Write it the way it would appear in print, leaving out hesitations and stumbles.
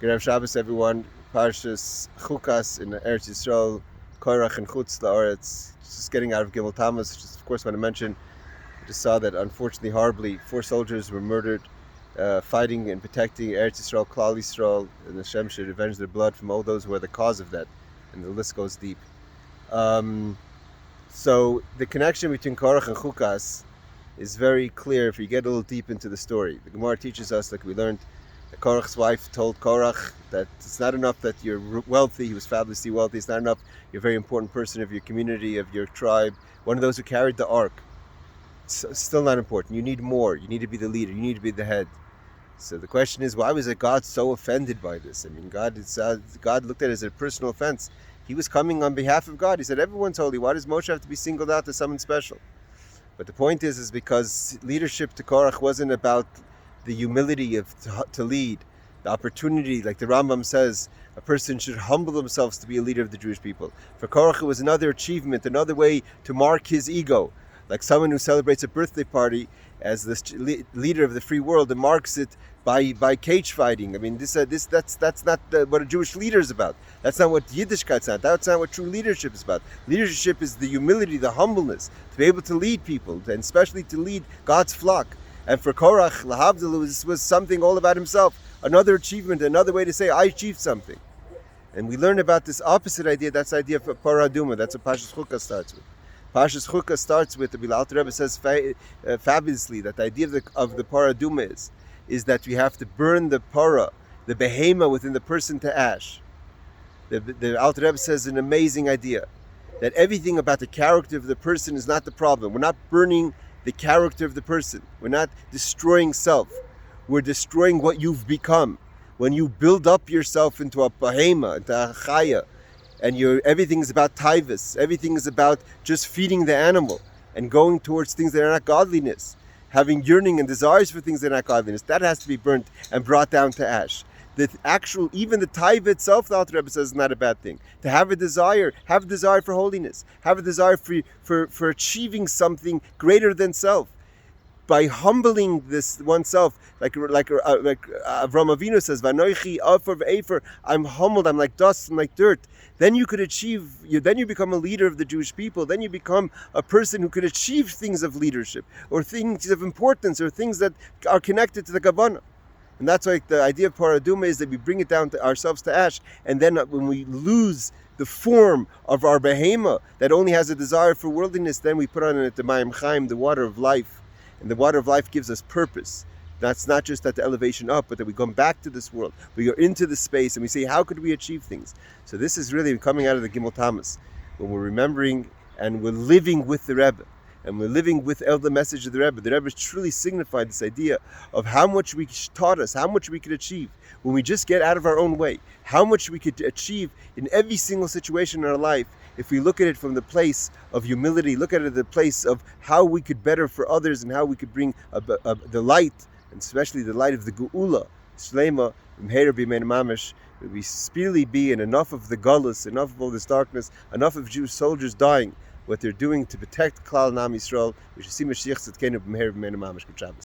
Good Erev Shabbos, everyone. Parshas Chukas in Eretz Yisrael, Korach and Chutz La'aretz. Just getting out of Gimel Tammuz. Just, of course, want to mention, I just saw that, unfortunately, horribly, 4 soldiers were murdered fighting and protecting Eretz Yisrael, Klal Yisrael, and Hashem should avenge their blood from all those who are the cause of that. And the list goes deep. So the connection between Korach and Chukas is very clear if you get a little deep into the story. The Gemara teaches us, like we learned, that Korach's wife told Korach that it's not enough that you're wealthy. He was fabulously wealthy. It's not enough you're a very important person of your community, of your tribe, one of those who carried the ark. It's still not important. You need more. You need to be the leader. You need to be the head. So the question is, why was God so offended by this? I mean, God looked at it as a personal offense. He was coming on behalf of God. He said, everyone's holy. Why does Moshe have to be singled out as someone special? But the point is because leadership to Korach wasn't about the humility of to lead, the opportunity, like the Rambam says, a person should humble themselves to be a leader of the Jewish people. For Korach, it was another achievement, another way to mark his ego, like someone who celebrates a birthday party as the leader of the free world and marks it by cage fighting. I mean, that's not what a Jewish leader is about. That's not what Yiddishkeit's about. That's not what true leadership is about. Leadership is the humility, the humbleness, to be able to lead people, and especially to lead God's flock. And for Korach, Lahavdil, this was something all about himself. Another achievement, another way to say, I achieved something. And we learn about this opposite idea. That's the idea of Parah Adumah. That's what Parshas Chukas starts with. Parshas Chukas starts with, the Alter Rebbe says fabulously, that the idea of the Parah Adumah is that we have to burn the parah, the behemoth within the person to ash. The Alter Rebbe says an amazing idea, that everything about the character of the person is not the problem. We're not burning the character of the person. We're not destroying self. We're destroying what you've become. When you build up yourself into a behemoth, into a chaya, and everything is about taivas, everything is about just feeding the animal and going towards things that are not godliness, having yearning and desires for things that are not godliness, that has to be burnt and brought down to ash. Even the taiva itself, the Alter Rebbe says, is not a bad thing. To have a desire for holiness, have a desire for achieving something greater than self. By humbling this oneself, like Avraham Avinu says, "Vanoichi afar ve'efer," I'm humbled, I'm like dust, I'm like dirt. Then you could achieve. Then you become a leader of the Jewish people. Then you become a person who could achieve things of leadership, or things of importance, or things that are connected to the Kavanah. And that's why the idea of Parah Adumah is that we bring it down to ourselves to ash, and then when we lose the form of our behemoth that only has a desire for worldliness, then we put on it the Mayim Chaim, the water of life. And the water of life gives us purpose. That's not just at the elevation up, but that we come back to this world. We go into the space and we say, how could we achieve things? So this is really coming out of the Gimel Tammuz, when we're remembering and we're living with the Rebbe. And we're living with the message of the Rebbe. The Rebbe truly signified this idea of how much we taught us, how much we could achieve when we just get out of our own way, how much we could achieve in every single situation in our life if we look at it from the place of humility, look at it the place of how we could better for others and how we could bring the light, and especially the light of the Geula, Shlema, Mheir B'Mein Mamish, that we speedily be in enough of the gullus, enough of all this darkness, enough of Jewish soldiers dying, what they're doing to protect Klal Nam Yisrael. We should see Mashiach Tzidkenu B'Meir B'Mein Mamish. Good Shabbos.